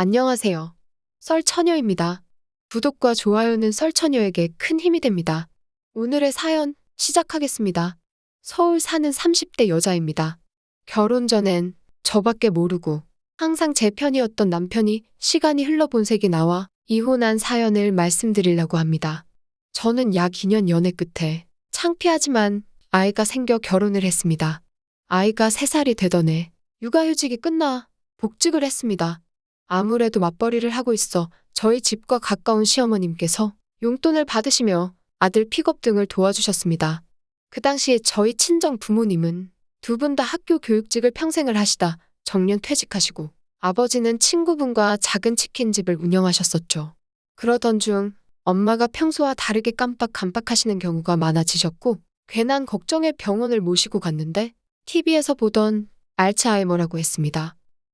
안녕하세요. 썰처녀입니다. 구독과 좋아요는 썰처녀에게 큰 힘이 됩니다. 오늘의 사연 시작하겠습니다. 서울 사는 30대 여자입니다. 결혼 전엔 저밖에 모르고 항상 제 편이었던 남편이 시간이 흘러본색이 나와 이혼한 사연을 말씀드리려고 합니다. 저는 약 2년 연애 끝에 창피하지만 아이가 생겨 결혼을 했습니다. 아이가 3살이 되던 해 육아휴직이 끝나 복직을 했습니다. 아무래도 맞벌이를 하고 있어 저희 집과 가까운 시어머님께서 용돈을 받으시며 아들 픽업 등을 도와주셨습니다. 그 당시에 저희 친정 부모님은 두 분 다 학교 교육직을 평생을 하시다 정년 퇴직하시고 아버지는 친구분과 작은 치킨집을 운영하셨었죠. 그러던 중 엄마가 평소와 다르게 깜빡깜빡하시는 경우가 많아지셨고 괜한 걱정에 병원을 모시고 갔는데 TV에서 보던 알츠하이머라고 했습니다.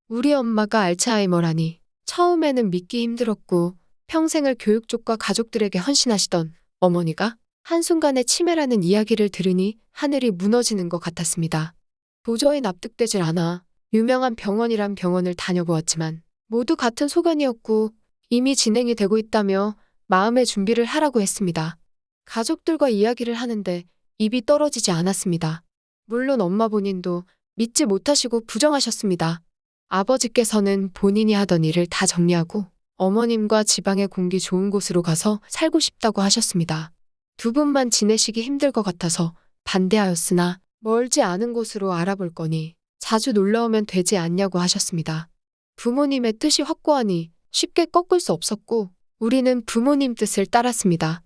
우리 엄마가 알츠하이머라니 처음에는 믿기 힘들었고 평생을 교육 쪽과 가족들에게 헌신하시던 어머니가 한순간에 치매라는 이야기를 들으니 하늘이 무너지는 것 같았습니다. 도저히 납득되질 않아 유명한 병원이란 병원을 다녀보았지만 모두 같은 소견이었고 이미 진행이 되고 있다며 마음의 준비를 하라고 했습니다. 가족들과 이야기를 하는데 입이 떨어지지 않았습니다. 물론 엄마 본인도 믿지 못하시고 부정하셨습니다. 아버지께서는 본인이 하던 일을 다 정리하고 어머님과 지방의 공기 좋은 곳으로 가서 살고 싶다고 하셨습니다. 두 분만 지내시기 힘들 것 같아서 반대하였으나 멀지 않은 곳으로 알아볼 거니 자주 놀러오면 되지 않냐고 하셨습니다. 부모님의 뜻이 확고하니 쉽게 꺾을 수 없었고 우리는 부모님 뜻을 따랐습니다.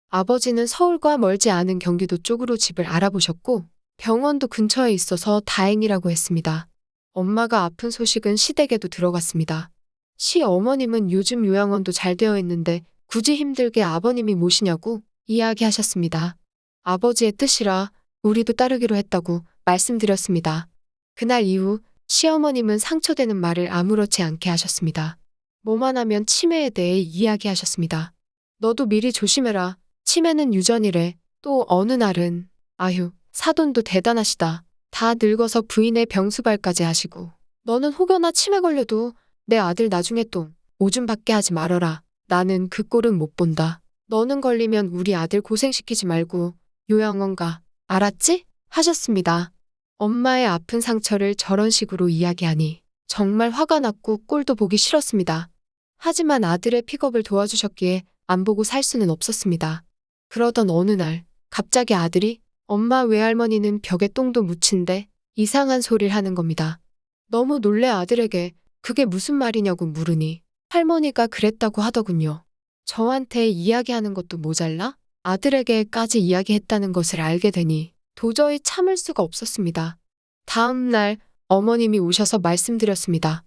아버지는 서울과 멀지 않은 경기도 쪽으로 집을 알아보셨고 병원도 근처에 있어서 다행이라고 했습니다. 엄마가 아픈 소식은 시댁에도 들어갔습니다. 시어머님은 요즘 요양원도 잘 되어 있는데 굳이 힘들게 아버님이 모시냐고 이야기하셨습니다. 아버지의 뜻이라 우리도 따르기로 했다고 말씀드렸습니다. 그날 이후 시어머님은 상처되는 말을 아무렇지 않게 하셨습니다. 뭐만 하면 치매에 대해 이야기하셨습니다. 너도 미리 조심해라. 치매는 유전이래. 또 어느 날은 아휴 사돈도 대단하시다. 다 늙어서 부인의 병수발까지 하시고 너는 혹여나 치매 걸려도 내 아들 나중에 똥 오줌 받게 하지 말어라. 나는 그 꼴은 못 본다. 너는 걸리면 우리 아들 고생시키지 말고 요양원 가. 알았지? 하셨습니다. 엄마의 아픈 상처를 저런 식으로 이야기하니 정말 화가 났고 꼴도 보기 싫었습니다. 하지만 아들의 픽업을 도와주셨기에 안 보고 살 수는 없었습니다. 그러던 어느 날 갑자기 아들이 엄마 외할머니는 벽에 똥도 묻힌대 이상한 소리를 하는 겁니다. 너무 놀래 아들에게 그게 무슨 말이냐고 물으니 할머니가 그랬다고 하더군요. 저한테 이야기하는 것도 모자라 아들에게까지 이야기했다는 것을 알게 되니 도저히 참을 수가 없었습니다. 다음 날 어머님이 오셔서 말씀드렸습니다.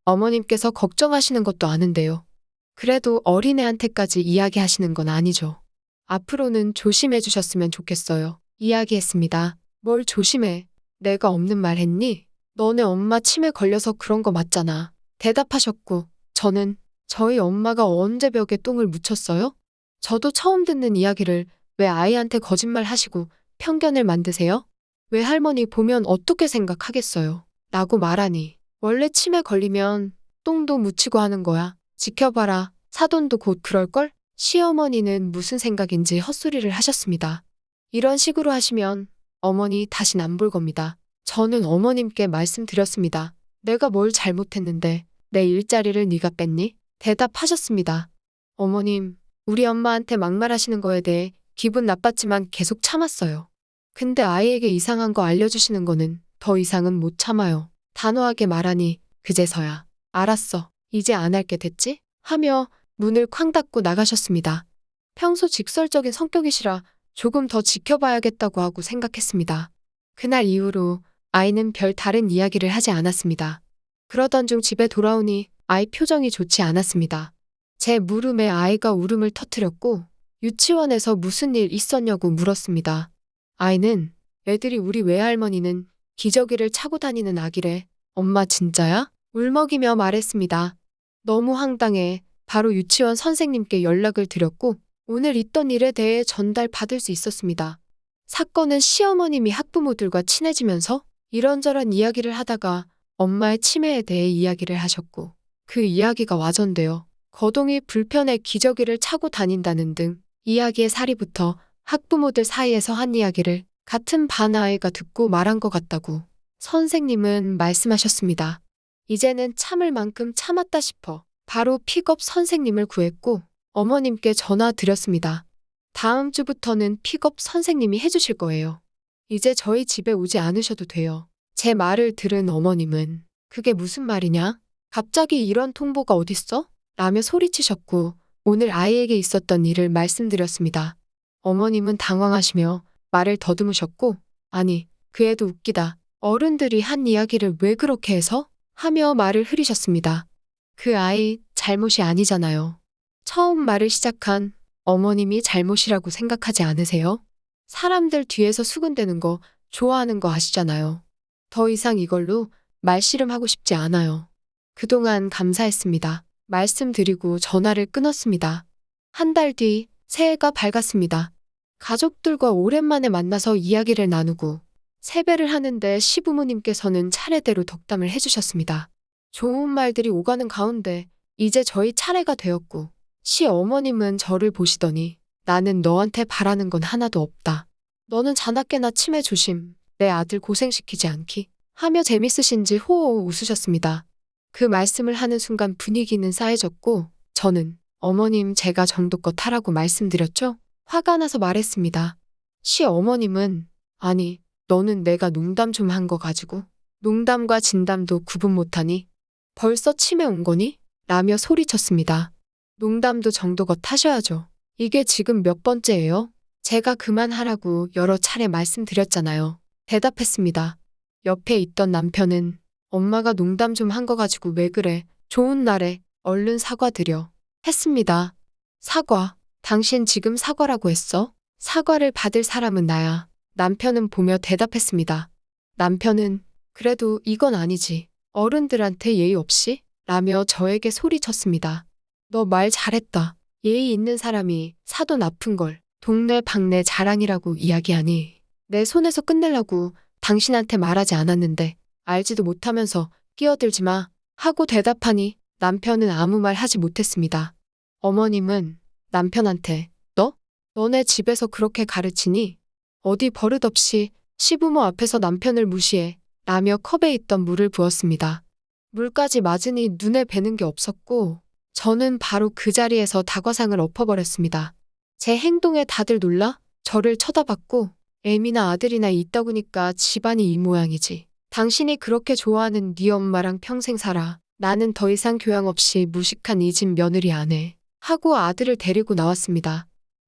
어머님께서 걱정하시는 것도 아는데요. 그래도 어린애한테까지 이야기하시는 건 아니죠. 앞으로는 조심해 주셨으면 좋겠어요. 이야기했습니다. 뭘 조심해? 내가 없는 말 했니? 너네 엄마 치매 걸려서 그런 거 맞잖아. 대답하셨고 저는 저희 엄마가 언제 벽에 똥을 묻혔어요? 저도 처음 듣는 이야기를 왜 아이한테 거짓말 하시고 편견을 만드세요? 외할머니 보면 어떻게 생각하겠어요? 라고 말하니 원래 치매 걸리면 똥도 묻히고 하는 거야. 지켜봐라. 사돈도 곧 그럴걸? 시어머니는 무슨 생각인지 헛소리를 하셨습니다. 이런 식으로 하시면 어머니 다신 안 볼 겁니다. 저는 어머님께 말씀드렸습니다. 내가 뭘 잘못했는데 내 일자리를 네가 뺐니? 대답하셨습니다. 어머님, 우리 엄마한테 막말하시는 거에 대해 기분 나빴지만 계속 참았어요. 근데 아이에게 이상한 거 알려주시는 거는 더 이상은 못 참아요. 단호하게 말하니 그제서야 알았어. 이제 안 할게 됐지? 하며 문을 쾅 닫고 나가셨습니다. 평소 직설적인 성격이시라 조금 더 지켜봐야겠다고 하고 생각했습니다. 그날 이후로 아이는 별 다른 이야기를 하지 않았습니다. 그러던 중 집에 돌아오니 아이 표정이 좋지 않았습니다. 제 물음에 아이가 울음을 터뜨렸고 유치원에서 무슨 일 있었냐고 물었습니다. 아이는 애들이 우리 외할머니는 기저귀를 차고 다니는 아기래. 엄마 진짜야? 울먹이며 말했습니다. 너무 황당해. 바로 유치원 선생님께 연락을 드렸고 오늘 있던 일에 대해 전달받을 수 있었습니다. 사건은 시어머님이 학부모들과 친해지면서 이런저런 이야기를 하다가 엄마의 치매에 대해 이야기를 하셨고 그 이야기가 와전되어 거동이 불편해 기저귀를 차고 다닌다는 등 이야기의 사리부터 학부모들 사이에서 한 이야기를 같은 반 아이가 듣고 말한 것 같다고 선생님은 말씀하셨습니다. 이제는 참을 만큼 참았다 싶어 바로 픽업 선생님을 구했고 어머님께 전화 드렸습니다. 다음 주부터는 픽업 선생님이 해주실 거예요. 이제 저희 집에 오지 않으셔도 돼요. 제 말을 들은 어머님은 그게 무슨 말이냐? 갑자기 이런 통보가 어딨어? 라며 소리치셨고 오늘 아이에게 있었던 일을 말씀드렸습니다. 어머님은 당황하시며 말을 더듬으셨고 아니 그 애도 웃기다. 어른들이 한 이야기를 왜 그렇게 해서? 하며 말을 흐리셨습니다. 그 아이 잘못이 아니잖아요. 처음 말을 시작한 어머님이 잘못이라고 생각하지 않으세요? 사람들 뒤에서 수군대는 거 좋아하는 거 아시잖아요. 더 이상 이걸로 말씨름하고 싶지 않아요. 그동안 감사했습니다. 말씀드리고 전화를 끊었습니다. 한 달 뒤 새해가 밝았습니다. 가족들과 오랜만에 만나서 이야기를 나누고 세배를 하는데 시부모님께서는 차례대로 덕담을 해주셨습니다. 좋은 말들이 오가는 가운데 이제 저희 차례가 되었고 시어머님은 저를 보시더니 나는 너한테 바라는 건 하나도 없다. 너는 자나깨나 치매 조심, 내 아들 고생시키지 않기 하며 재밌으신지 호호 웃으셨습니다. 그 말씀을 하는 순간 분위기는 싸해졌고 저는 어머님 제가 정도껏 하라고 말씀드렸죠? 화가 나서 말했습니다. 시어머님은 아니 너는 내가 농담 좀 한 거 가지고 농담과 진담도 구분 못하니 벌써 치매 온 거니? 라며 소리쳤습니다. 농담도 정도껏 하셔야죠. 이게 지금 몇 번째예요? 제가 그만하라고 여러 차례 말씀드렸잖아요. 대답했습니다. 옆에 있던 남편은 엄마가 농담 좀 한 거 가지고 왜 그래? 좋은 날에 얼른 사과드려. 했습니다. 사과? 당신 지금 사과라고 했어? 사과를 받을 사람은 나야. 남편은 보며 대답했습니다. 남편은 그래도 이건 아니지. 어른들한테 예의 없이? 라며 저에게 소리쳤습니다. 너 말 잘했다. 예의 있는 사람이 사도 나쁜 걸 동네 방네 자랑이라고 이야기하니 내 손에서 끝내려고 당신한테 말하지 않았는데 알지도 못하면서 끼어들지 마 하고 대답하니 남편은 아무 말 하지 못했습니다. 어머님은 남편한테 너네 집에서 그렇게 가르치니? 어디 버릇없이 시부모 앞에서 남편을 무시해 라며 컵에 있던 물을 부었습니다. 물까지 맞으니 눈에 뵈는 게 없었고 저는 바로 그 자리에서 다과상을 엎어버렸습니다. 제 행동에 다들 놀라 저를 쳐다봤고 애미나 아들이나 있다구니까 집안이 이 모양이지. 당신이 그렇게 좋아하는 네 엄마랑 평생 살아. 나는 더 이상 교양 없이 무식한 이 집 며느리 안 해. 하고 아들을 데리고 나왔습니다.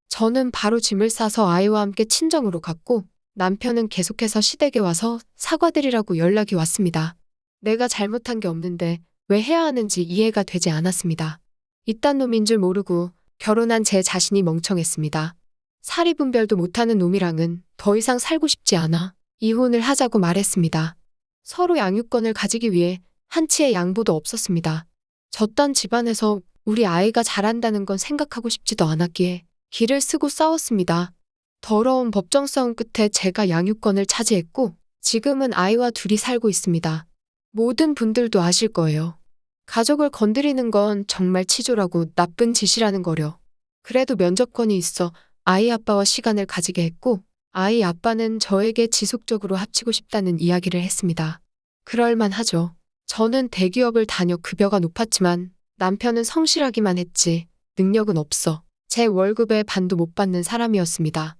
저는 바로 짐을 싸서 아이와 함께 친정으로 갔고 남편은 계속해서 시댁에 와서 사과드리라고 연락이 왔습니다. 내가 잘못한 게 없는데 왜 해야 하는지 이해가 되지 않았습니다. 이딴 놈인 줄 모르고 결혼한 제 자신이 멍청했습니다. 사리분별도 못하는 놈이랑은 더 이상 살고 싶지 않아 이혼을 하자고 말했습니다. 서로 양육권을 가지기 위해 한치의 양보도 없었습니다. 저딴 집안에서 우리 아이가 잘한다는 건 생각하고 싶지도 않았기에 기를 쓰고 싸웠습니다. 더러운 법정 싸움 끝에 제가 양육권을 차지했고 지금은 아이와 둘이 살고 있습니다. 모든 분들도 아실 거예요. 가족을 건드리는 건 정말 치졸하고 나쁜 짓이라는 거려. 그래도 면접권이 있어 아이 아빠와 시간을 가지게 했고 아이 아빠는 저에게 지속적으로 합치고 싶다는 이야기를 했습니다. 그럴만 하죠. 저는 대기업을 다녀 급여가 높았지만 남편은 성실하기만 했지 능력은 없어. 제 월급의 반도 못 받는 사람이었습니다.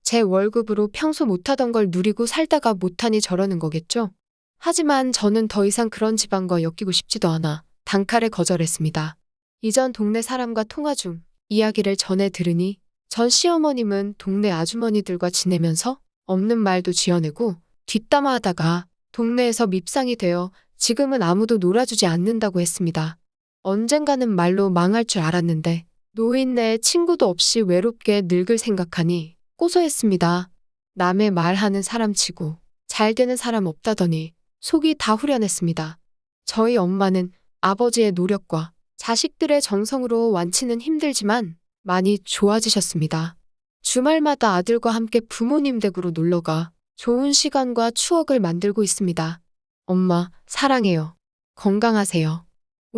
제 월급으로 평소 못하던 걸 누리고 살다가 못하니 저러는 거겠죠? 하지만 저는 더 이상 그런 집안과 엮이고 싶지도 않아 단칼에 거절했습니다. 이전 동네 사람과 통화 중 이야기를 전해 들으니 전 시어머님은 동네 아주머니들과 지내면서 없는 말도 지어내고 뒷담화하다가 동네에서 밉상이 되어 지금은 아무도 놀아주지 않는다고 했습니다. 언젠가는 말로 망할 줄 알았는데 노인네 친구도 없이 외롭게 늙을 생각하니 고소했습니다. 남의 말하는 사람 치고 잘 되는 사람 없다더니 속이 다 후련했습니다. 저희 엄마는 아버지의 노력과 자식들의 정성으로 완치는 힘들지만 많이 좋아지셨습니다. 주말마다 아들과 함께 부모님 댁으로 놀러가 좋은 시간과 추억을 만들고 있습니다. 엄마, 사랑해요. 건강하세요.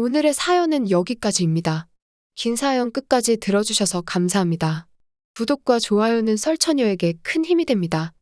오늘의 사연은 여기까지입니다. 긴 사연 끝까지 들어주셔서 감사합니다. 구독과 좋아요는 썰처녀에게 큰 힘이 됩니다.